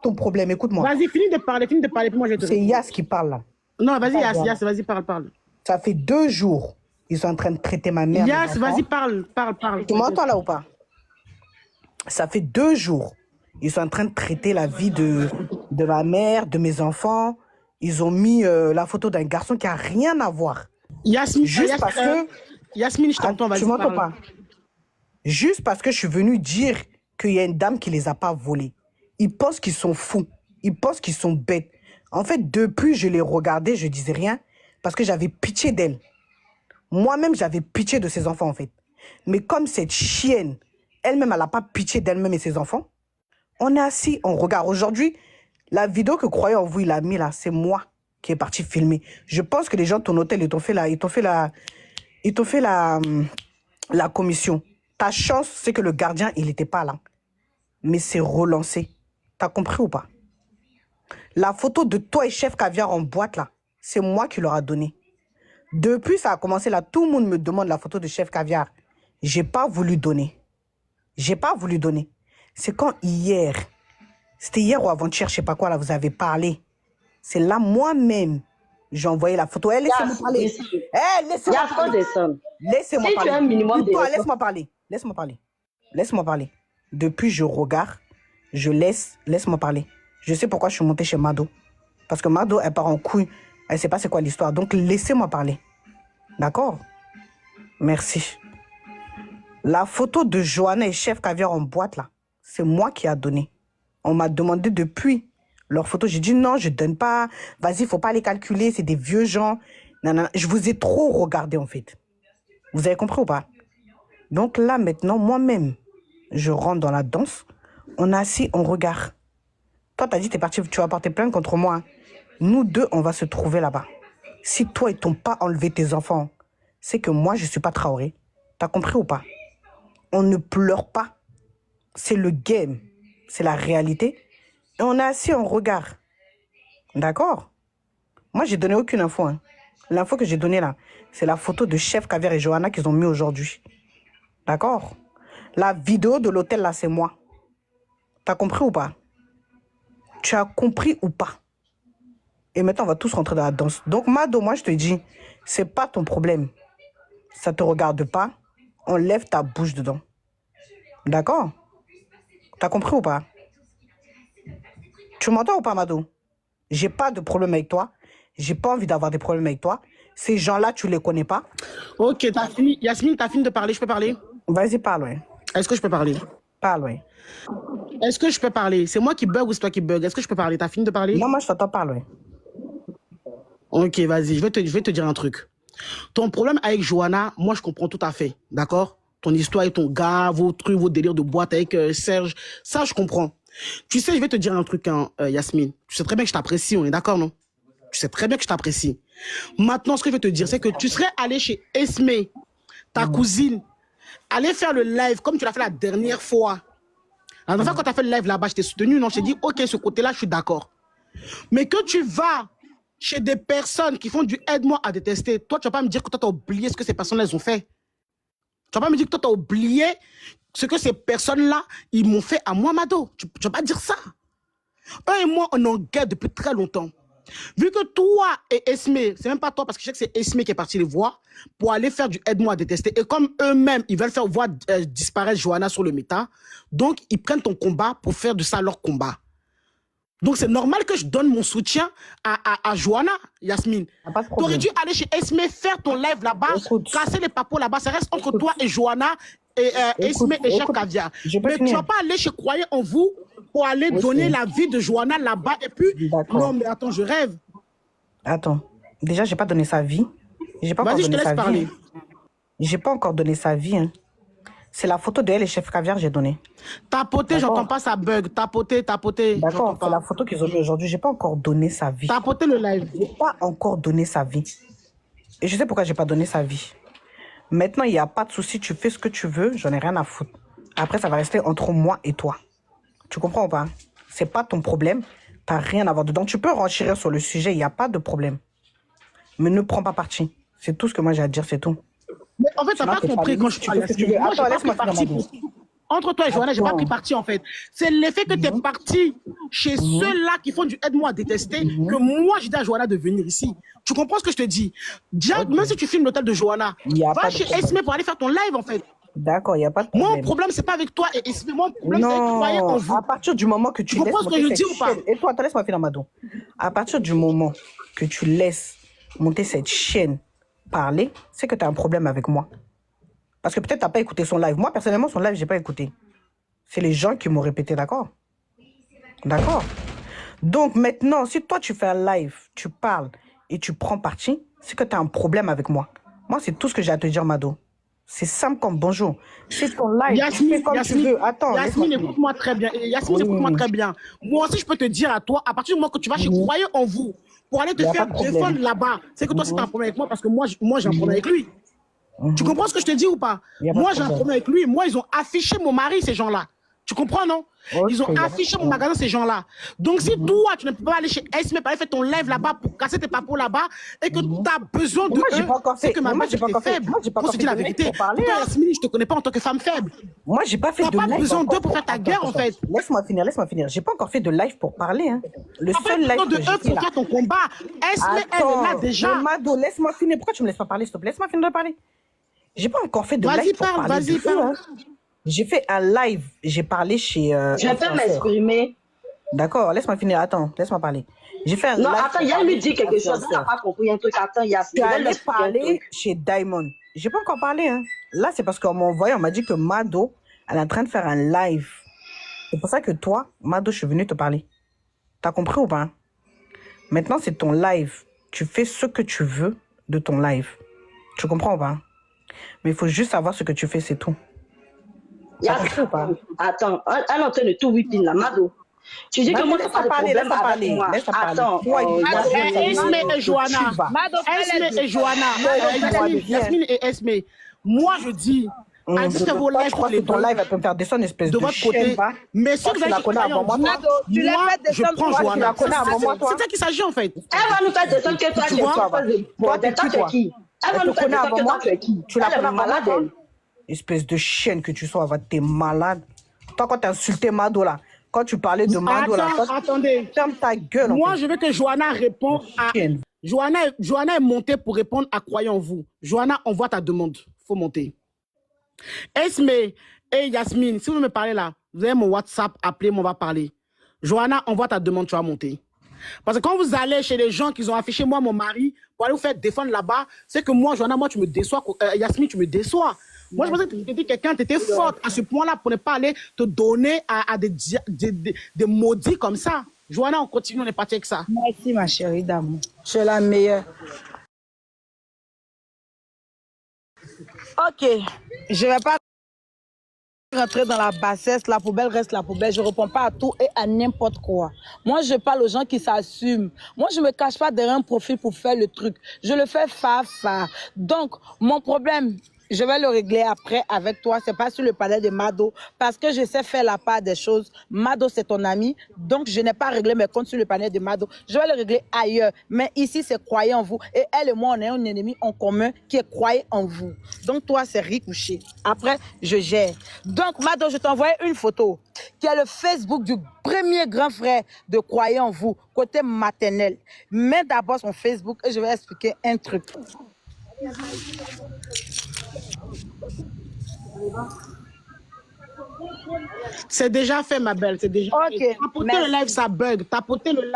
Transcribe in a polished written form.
ton problème, écoute-moi. Vas-y, finis de parler, puis moi je vais te C'est répondre. Yas qui parle là. Non, vas-y, Pas Yas, Johanna. Yas, vas-y, parle. Ça fait 2 jours. Ils sont en train de traiter ma mère. Yas, mes vas-y, enfants. parle. Tu m'entends là ou pas? Ça fait 2 jours. Ils sont en train de traiter la vie de ma mère, de mes enfants. Ils ont mis la photo d'un garçon qui a rien à voir. Yasmine, Juste parce que... Yasmine, je t'entends, Tu vas-y, m'entends parle. pas? Juste parce que je suis venu dire qu'il y a une dame qui les a pas volés. Ils pensent qu'ils sont fous. Ils pensent qu'ils sont bêtes. En fait, depuis, je les regardais, je disais rien parce que j'avais pitié d'elle. Moi-même, j'avais pitié de ses enfants, en fait. Mais comme cette chienne, elle-même, elle n'a pas pitié d'elle-même et ses enfants, on est assis, on regarde. Aujourd'hui, la vidéo que Croyant en vous, il a mis là, c'est moi qui est parti filmer. Je pense que les gens de ton hôtel, ils t'ont fait la commission. Ta chance, c'est que le gardien, il n'était pas là. Mais c'est relancé. T'as compris ou pas? La photo de toi et Chef Caviar en boîte, là, c'est moi qui leur a donné. Depuis, ça a commencé là, tout le monde me demande la photo de Chef Caviar. J'ai pas voulu donner. J'ai pas voulu donner. C'est quand hier, c'était hier ou avant-hier, je sais pas quoi, là, vous avez parlé. C'est là, moi-même, j'ai envoyé la photo. Eh, laissez-moi parler. Eh, laissez-moi parler. Laissez-moi Si tu as un parler. minimum de Toi, respect. laisse-moi parler. Laisse-moi parler. Laisse-moi parler. Depuis, je regarde, je laisse-moi parler. Je sais pourquoi je suis montée chez Mado. Parce que Mado, elle part en couille. Elle sait pas c'est quoi l'histoire. Donc, laissez-moi parler. D'accord? Merci. La photo de Johanna et Chef Caviar en boîte, là, c'est moi qui a donné. On m'a demandé depuis leur photo. J'ai dit non, je donne pas. Vas-y, faut pas les calculer. C'est des vieux gens. Non, non, je vous ai trop regardé, en fait. Vous avez compris ou pas? Donc là, maintenant, moi-même, je rentre dans la danse. On est assis, on regarde. Toi, t'as dit, t'es parti, tu vas porter plainte contre moi. Hein. Nous deux, on va se trouver là-bas. Si toi, ils t'ont pas enlevé tes enfants, c'est que moi, je suis pas Traoré. T'as compris ou pas? On ne pleure pas. C'est le game. C'est la réalité. Et on est assis, on regarde. D'accord? Moi, j'ai donné aucune info. Hein. L'info que j'ai donnée là, c'est la photo de Chef Caviar et Johanna qu'ils ont mis aujourd'hui. D'accord? La vidéo de l'hôtel là, c'est moi. T'as compris ou pas? Tu as compris ou pas? Et maintenant, on va tous rentrer dans la danse. Donc, Mado, moi, je te dis, c'est pas ton problème. Ça te regarde pas. Enlève ta bouche dedans. D'accord? T'as compris ou pas? Tu m'entends ou pas, Mado? J'ai pas de problème avec toi. J'ai pas envie d'avoir des problèmes avec toi. Ces gens-là, tu les connais pas. Ok, t'as fini. Yasmine, t'as fini de parler, je peux parler? Vas-y, parle, ouais. Est-ce que je peux parler? Parle, ouais. Est-ce que je peux parler? C'est moi qui bug ou c'est toi qui bug? Est-ce que je peux parler? T'as fini de parler? Non, moi, je t'entends parler, ouais. Ok, vas-y, je vais te dire un truc. Ton problème avec Johanna, moi, je comprends tout à fait, d'accord? Ton histoire et ton gars, vos trucs, vos délires de boîte avec Serge, ça, je comprends. Tu sais, je vais te dire un truc, hein, Yasmine. Tu sais très bien que je t'apprécie, on est d'accord, non? Tu sais très bien que je t'apprécie. Maintenant, ce que je vais te dire, c'est que tu serais allé chez Esme, ta cousine, aller faire le live comme tu l'as fait la dernière fois. La dernière fois, quand tu as fait le live là-bas, je t'ai soutenu, non? Je t'ai dit, ok, ce côté-là, je suis d'accord. Mais que tu vas chez des personnes qui font du aide-moi à détester, toi, tu vas pas me dire que toi, tu as oublié ce que ces personnes-là, elles ont fait. Tu vas pas me dire que toi, tu as oublié ce que ces personnes-là, ils m'ont fait à moi, Mado. Tu vas pas dire ça. Eux et moi, on est en guerre depuis très longtemps. Vu que toi et Esme, c'est même pas toi, parce que je sais que c'est Esme qui est parti les voir, pour aller faire du aide-moi à détester. Et comme eux-mêmes, ils veulent faire voir disparaître Johanna sur le méta, donc ils prennent ton combat pour faire de ça leur combat. Donc c'est normal que je donne mon soutien à Johanna, Yasmine. Tu aurais dû aller chez Esme, faire ton live là-bas, casser les papos là-bas. Ça reste entre toi et Johanna, et Esme et Chef Caviar. Mais tu vas pas aller chez Croyez en vous pour aller donner la vie de Johanna là-bas. Et puis, non mais attends, je rêve. Attends, déjà, j'ai pas donné sa vie. J'ai pas encore Vas-y, je te donné laisse sa parler. vie. J'ai pas encore donné sa vie. Hein. C'est la photo de elle et Chef Caviar j'ai donné. Tapoter, j'entends pas ça bug. Tapoter. D'accord, c'est la photo qu'ils ont mis aujourd'hui. J'ai pas encore donné sa vie. Tapoter le live. J'ai pas encore donné sa vie. Et je sais pourquoi j'ai pas donné sa vie. Maintenant, il n'y a pas de souci. Tu fais ce que tu veux. J'en ai rien à foutre. Après, ça va rester entre moi et toi. Tu comprends ou pas? C'est pas ton problème. T'as rien à voir dedans. Tu peux renchérir sur le sujet. Il n'y a pas de problème. Mais ne prends pas parti. C'est tout ce que moi j'ai à dire. C'est tout. Mais en fait, t'as pas compris quand je parle. Attends, laisse-moi finir ma vie. Entre toi et Johanna, j'ai pas pris Attends. parti en fait. C'est l'effet que tu es parti chez ceux-là qui font du aide-moi à détester que moi j'ai dit à Johanna de venir ici. Tu comprends ce que je te dis? Déjà, même si tu filmes l'hôtel de Johanna, Il y a va pas de chez problème. Esme pour aller faire ton live en fait. D'accord, il n'y a pas de Mon problème. problème, c'est pas avec toi et Esme. Mon problème, c'est avec croyez en Non, vous. à partir du moment que tu Tu laisses comprends ce que monter je cette dis ou pas? chaîne, et toi, attends, laisse-moi finir, Mado. À partir du moment que tu laisses monter cette chaîne parler, c'est que tu as un problème avec moi. Parce que peut-être tu n'as pas écouté son live. Moi, personnellement, son live, je n'ai pas écouté. C'est les gens qui m'ont répété, d'accord? D'accord. Donc maintenant, si toi, tu fais un live, tu parles et tu prends parti, c'est que tu as un problème avec moi. Moi, c'est tout ce que j'ai à te dire, Mado. C'est simple comme bonjour. C'est ton live, tu fais comme tu veux. Attends, laisse-moi Yasmine, finir. écoute-moi très bien. Yasmine, écoute-moi très bien. Moi aussi, je peux te dire à toi, à partir du moment que tu vas chez Croyez en vous, pour aller te Il y a faire pas de problème. défendre là-bas, c'est que toi, c'est un problème avec moi parce que moi j'ai un problème avec lui. Tu comprends ce que je te dis ou pas? Il y a pas de Moi, j'ai un problème. problème avec lui. Moi, ils ont affiché mon mari, ces gens-là. Tu comprends, non? Ok, Ils ont il y a pas de affiché mon problème. magasin, ces gens-là. Donc, si toi, tu ne peux pas aller chez Esme, pas aller faire ton live là-bas pour casser tes papos là-bas et que tu as besoin de Moi, j'ai eux, pas encore c'est fait. que ma Moi, mère j'ai pas est encore fait. faible. Moi, j'ai pas On encore se fait dit la de live vérité. pour parler. Toi, Hein. Yasmine, je te connais pas en tant que femme faible. Moi, j'ai pas fait T'as de pas live. besoin encore d'eux pour faire ta Attends, guerre, en fait. Laisse-moi finir, laisse-moi finir. J'ai pas encore fait de live pour parler. Hein. Le T'as pas seul live besoin de que j'ai eux fait pour là. faire ton combat. Esme, elle est là Attends, déjà. mais Mado, laisse-moi finir. Pourquoi tu me laisses pas parler, s'il te plaît? Laisse-moi finir de parler. J'ai pas encore fait de Vas-y, live pour parle, parler de vas-y, eux. parle. Hein. J'ai fait un live. J'ai parlé chez Je peux influenceur. m'exprimer. D'accord, laisse-moi finir. Attends, laisse-moi parler. J'ai fait un Non, live. attends, pour il y a parler lui dit chez quelque chose. Elle n'a influenceur. pas compris un truc. Attends, Je Yasmine, suis je vais allée lui expliquer un parler truc. chez Diamond. J'ai pas encore parlé. Hein. Là, c'est parce qu'on m'a envoyé, on m'a dit que Mado, elle est en train de faire un live. C'est pour ça que toi, Mado, je suis venue te parler. T'as compris ou pas? Maintenant, c'est ton live. Tu fais ce que tu veux de ton live. Tu comprends ou pas? Mais il faut juste savoir ce que tu fais, c'est tout. T'as compris ou pas? Attends, elle est en train de tout whipping là, Mado. Tu dis que moi, Laisse-moi t'as pas de parler, problème laisse-moi avec parler, moi. laisse-moi parler. Attends, Toi, Esme et Johanna. tu vas. Esme et Johanna. Viens. Yasmine et Esme. Moi, je dis, allez faire vos Toi, lives tu crois toutes que les ton deux live, elle peut me faire descendre, espèce de de votre côté. chienne, va. Mais si Toi, vous tu allez la chez connais Croyant avant moi, vous, toi. tu l'as moi, fait je descendre prends toi, tu Johanna. la connais avant moi, toi. C'est ça qu'il s'agit en fait. elle va nous faire descendre que toi, Tu tu es vois? toi. Toi, t'es Toi, qui, tu es toi? qui? Elle va Elle nous te faire connaît descendre avant que moi? toi, tu es qui? Tu la Elle est connais avant moi, malade, toi? elle. Espèce de chienne que tu sois, va, t'es malade. Toi, quand t'as insulté Mado, là, quand tu parlais de Mado, là, Attendez. ferme ta gueule, Moi, en fait. je veux que Johanna réponde à... Chienne. Johanna est montée pour répondre à Croyant en vous. Johanna, envoie ta demande. Faut monter. Esme et Yasmine, si vous me parlez là, vous avez mon WhatsApp, appelez-moi, on va parler. Johanna, envoie ta demande, tu vas monter. Parce que quand vous allez chez les gens qui ont affiché moi, mon mari, pour aller vous faire défendre là-bas, c'est que moi, Johanna, moi, tu me déçois. Yasmine, tu me déçois. Moi, je pensais que tu étais quelqu'un, tu étais forte à ce point-là pour ne pas aller te donner à des maudits comme ça. Johanna, on continue, on est parti avec ça. Merci, ma chérie d'amour. Tu es la meilleure. Ok, je ne vais pas rentrer dans la bassesse, la poubelle reste la poubelle. Je ne réponds pas à tout et à n'importe quoi. Moi, je parle aux gens qui s'assument. Moi, je ne me cache pas derrière un profil pour faire le truc. Je le fais fa. Donc, mon problème, je vais le régler après avec toi. C'est pas sur le palais de Mado parce que je sais faire la part des choses. Mado, c'est ton ami. Donc, je n'ai pas réglé mes comptes sur le palais de Mado. Je vais le régler ailleurs. Mais ici, c'est croyez en vous. Et elle et moi, on est un ennemi en commun qui est croyez en vous. Donc, toi, c'est ricouché. Après, je gère. Donc, Mado, je t'envoie une photo qui est le Facebook du premier grand frère de croyez en vous, côté maternel. Mets d'abord son Facebook et je vais expliquer un truc. C'est déjà fait, ma belle. C'est déjà Ok, fait. Tapoter le live, ça bug. Tapoter le live.